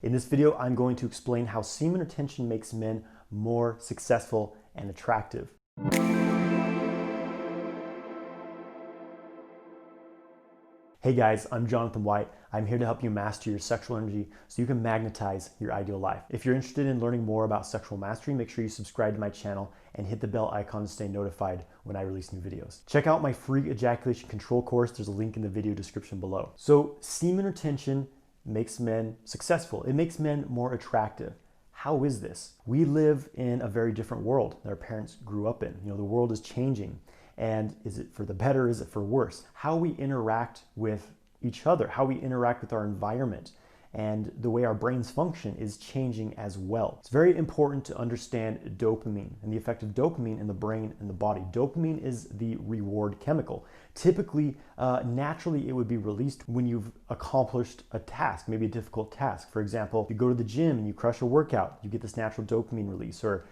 In this video, I'm going to explain how semen retention makes men more successful and attractive. Hey guys, I'm Jonathan White. I'm here to help you master your sexual energy so you can magnetize your ideal life. If you're interested in learning more about sexual mastery, make sure you subscribe to my channel and hit the bell icon to stay notified when I release new videos. Check out my free ejaculation control course. There's a link in the video description below. So semen retention makes men successful. It makes men more attractive. How is this? We live in a very different world that our parents grew up in. The world is changing. And is it for the better? Is it for worse? How we interact with each other, how we interact with our environment, and the way our brains function is changing as well. It's very important to understand dopamine and the effect of dopamine in the brain and the body. Dopamine is the reward chemical. Typically, naturally, it would be released when you've accomplished a task, maybe a difficult task. For example, you go to the gym and you crush a workout, you get this natural dopamine release. Or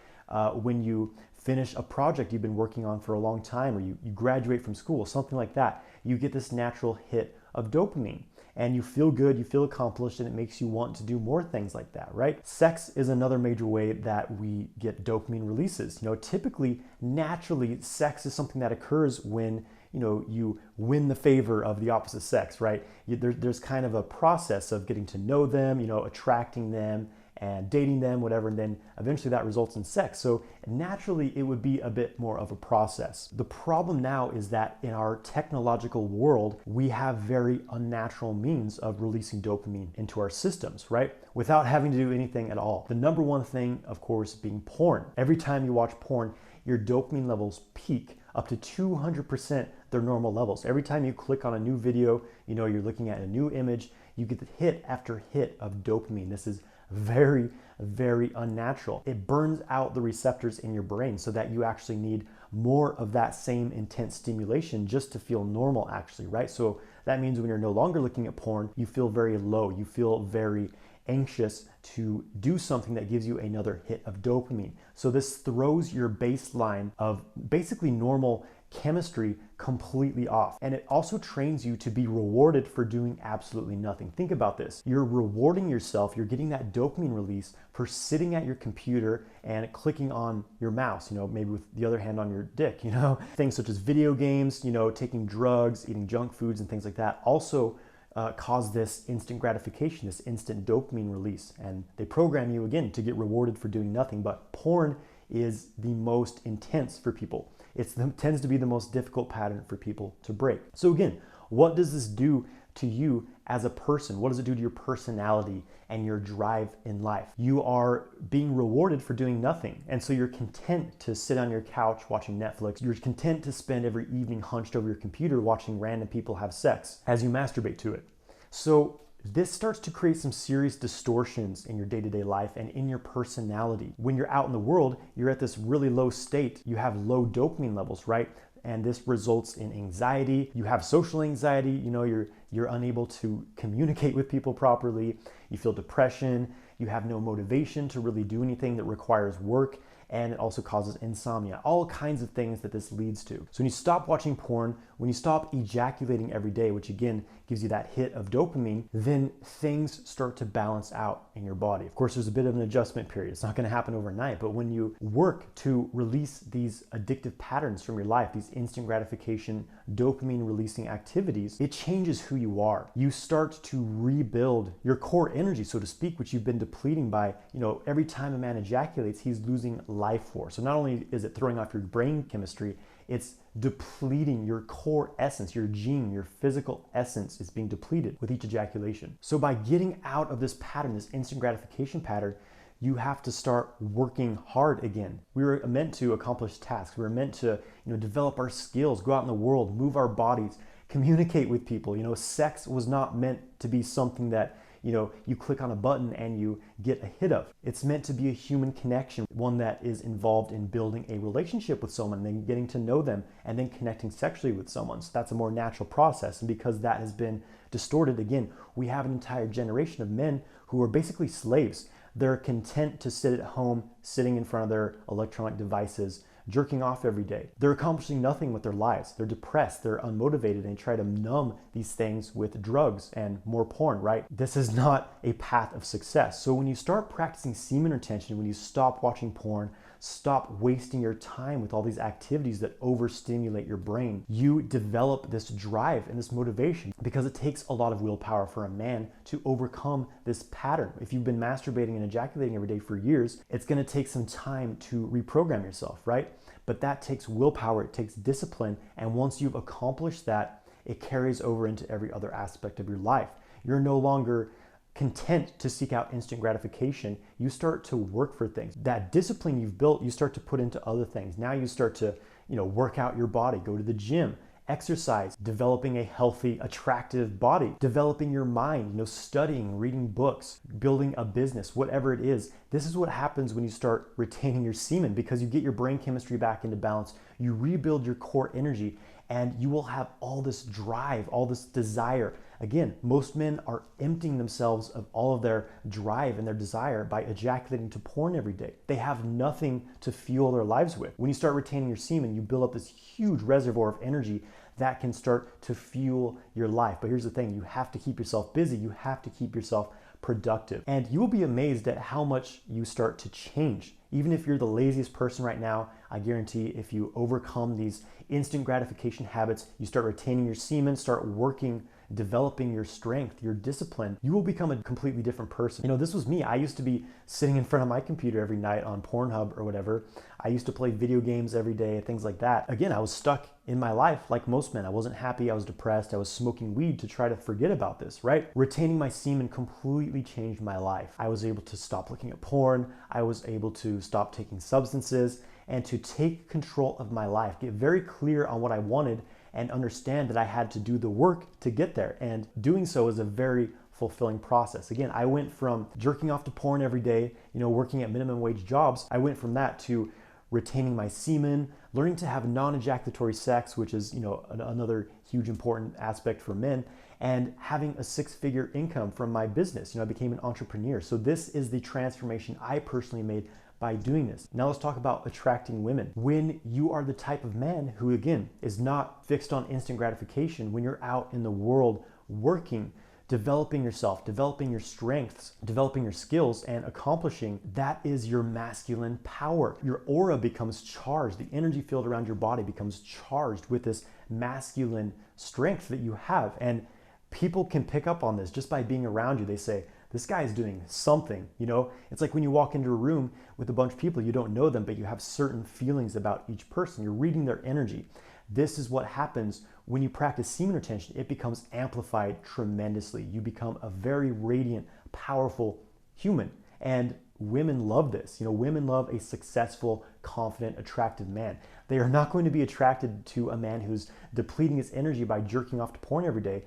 when you finish a project you've been working on for a long time, or you graduate from school, something like that, you get this natural hit of dopamine. And you feel good, you feel accomplished, and it makes you want to do more things like that, right? Sex is another major way that we get dopamine releases. Typically, naturally, sex is something that occurs when you win the favor of the opposite sex, right? There's kind of a process of getting to know them, attracting them, and dating them, whatever, and then eventually that results in sex. So naturally, it would be a bit more of a process. The problem now is that in our technological world, we have very unnatural means of releasing dopamine into our systems, right? Without having to do anything at all. The number one thing, of course, being porn. Every time you watch porn, your dopamine levels peak up to 200% their normal levels. Every time you click on a new video, you're looking at a new image, you get the hit after hit of dopamine. This is very, very unnatural. It burns out the receptors in your brain so that you actually need more of that same intense stimulation just to feel normal, actually, right? So that means when you're no longer looking at porn, you feel very low, you feel very anxious to do something that gives you another hit of dopamine. So this throws your baseline of basically normal chemistry completely off. And it also trains you to be rewarded for doing absolutely nothing. Think about this. You're rewarding yourself, you're getting that dopamine release for sitting at your computer and clicking on your mouse, maybe with the other hand on your dick, Things such as video games, taking drugs, eating junk foods and things like that also cause this instant gratification, this instant dopamine release. And they program you again to get rewarded for doing nothing. But porn is the most intense for people. It tends to be the most difficult pattern for people to break. So again, what does this do to you as a person? What does it do to your personality and your drive in life? You are being rewarded for doing nothing. And so you're content to sit on your couch watching Netflix. You're content to spend every evening hunched over your computer watching random people have sex as you masturbate to it. So this starts to create some serious distortions in your day-to-day life and in your personality. When you're out in the world, you're at this really low state. You have low dopamine levels, right? And this results in anxiety. You have social anxiety. You're unable to communicate with people properly. You feel depression. You have no motivation to really do anything that requires work. And it also causes insomnia, all kinds of things that this leads to. So when you stop watching porn, when you stop ejaculating every day, which again gives you that hit of dopamine, then things start to balance out in your body. Of course, there's a bit of an adjustment period. It's not going to happen overnight, but when you work to release these addictive patterns from your life, these instant gratification, dopamine releasing activities, it changes who you are. You start to rebuild your core energy, so to speak, which you've been depleting by, every time a man ejaculates, he's losing life force. So not only is it throwing off your brain chemistry, it's depleting your core essence, your gene, your physical essence is being depleted with each ejaculation. So by getting out of this pattern, this instant gratification pattern, you have to start working hard again. We were meant to accomplish tasks. We were meant to, develop our skills, go out in the world, move our bodies, communicate with people. Sex was not meant to be something that you click on a button and you get a hit of. It's meant to be a human connection, one that is involved in building a relationship with someone, then getting to know them, and then connecting sexually with someone. So that's a more natural process. And because that has been distorted, again, we have an entire generation of men who are basically slaves. They're content to sit at home, sitting in front of their electronic devices, jerking off every day. They're accomplishing nothing with their lives. They're depressed, they're unmotivated, and they try to numb these things with drugs and more porn, right? This is not a path of success. So when you start practicing semen retention, when you stop watching porn, stop wasting your time with all these activities that overstimulate your brain, you develop this drive and this motivation, because it takes a lot of willpower for a man to overcome this pattern. If you've been masturbating and ejaculating every day for years, it's going to take some time to reprogram yourself, right? But that takes willpower, it takes discipline, and once you've accomplished that, it carries over into every other aspect of your life. You're no longer content to seek out instant gratification. You start to work for things. That discipline you've built, you start to put into other things. Now you start to, work out your body, go to the gym, exercise, developing a healthy, attractive body, developing your mind, studying, reading books, building a business, whatever it is. This is what happens when you start retaining your semen, because you get your brain chemistry back into balance, you rebuild your core energy, and you will have all this drive, all this desire. Again, most men are emptying themselves of all of their drive and their desire by ejaculating to porn every day. They have nothing to fuel their lives with. When you start retaining your semen, you build up this huge reservoir of energy that can start to fuel your life. But here's the thing, you have to keep yourself busy. You have to keep yourself productive. And you will be amazed at how much you start to change. Even if you're the laziest person right now, I guarantee if you overcome these instant gratification habits, you start retaining your semen, start working, developing your strength, your discipline, you will become a completely different person. This was me. I used to be sitting in front of my computer every night on Pornhub or whatever. I used to play video games every day, things like that. Again, I was stuck in my life like most men. I wasn't happy, I was depressed, I was smoking weed to try to forget about this, right? Retaining my semen completely changed my life. I was able to stop looking at porn, I was able to stop taking substances, and to take control of my life, get very clear on what I wanted, and understand that I had to do the work to get there. And doing so is a very fulfilling process. Again, I went from jerking off to porn every day, working at minimum wage jobs. I went from that to retaining my semen, learning to have non-ejaculatory sex, which is, another huge important aspect for men, and having a six-figure income from my business. I became an entrepreneur. So this is the transformation I personally made by doing this. Now let's talk about attracting women. When you are the type of man who, again, is not fixed on instant gratification, when you're out in the world working, developing yourself, developing your strengths, developing your skills, and accomplishing, that is your masculine power. Your aura becomes charged. The energy field around your body becomes charged with this masculine strength that you have. And people can pick up on this just by being around you. They say, this guy is doing something, It's like when you walk into a room with a bunch of people, you don't know them, but you have certain feelings about each person. You're reading their energy. This is what happens when you practice semen retention. It becomes amplified tremendously. You become a very radiant, powerful human. And women love this. Women love a successful, confident, attractive man. They are not going to be attracted to a man who's depleting his energy by jerking off to porn every day,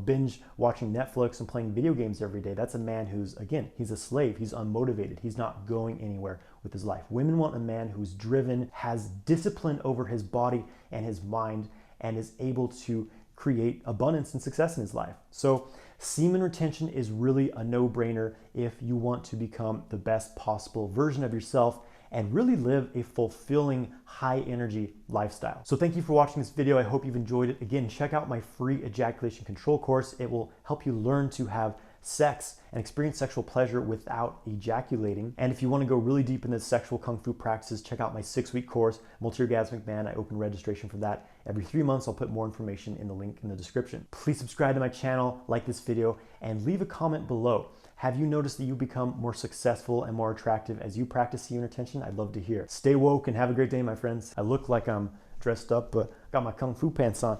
binge watching Netflix and playing video games every day. That's a man who's, again, he's a slave. He's unmotivated. He's not going anywhere with his life. Women want a man who's driven, has discipline over his body and his mind, and is able to create abundance and success in his life. So semen retention is really a no-brainer if you want to become the best possible version of yourself and really live a fulfilling, high energy lifestyle. So thank you for watching this video. I hope you've enjoyed it. Again, check out my free ejaculation control course. It will help you learn to have sex and experience sexual pleasure without ejaculating. And if you want to go really deep in the sexual kung fu practices, check out my 6-week course, Multi-Orgasmic Man. I open registration for that every 3 months. I'll put more information in the link in the description. Please subscribe to my channel, like this video, and leave a comment below. Have you noticed that you become more successful and more attractive as you practice semen retention? I'd love to hear. Stay woke and have a great day, my friends. I look like I'm dressed up, but I got my kung fu pants on.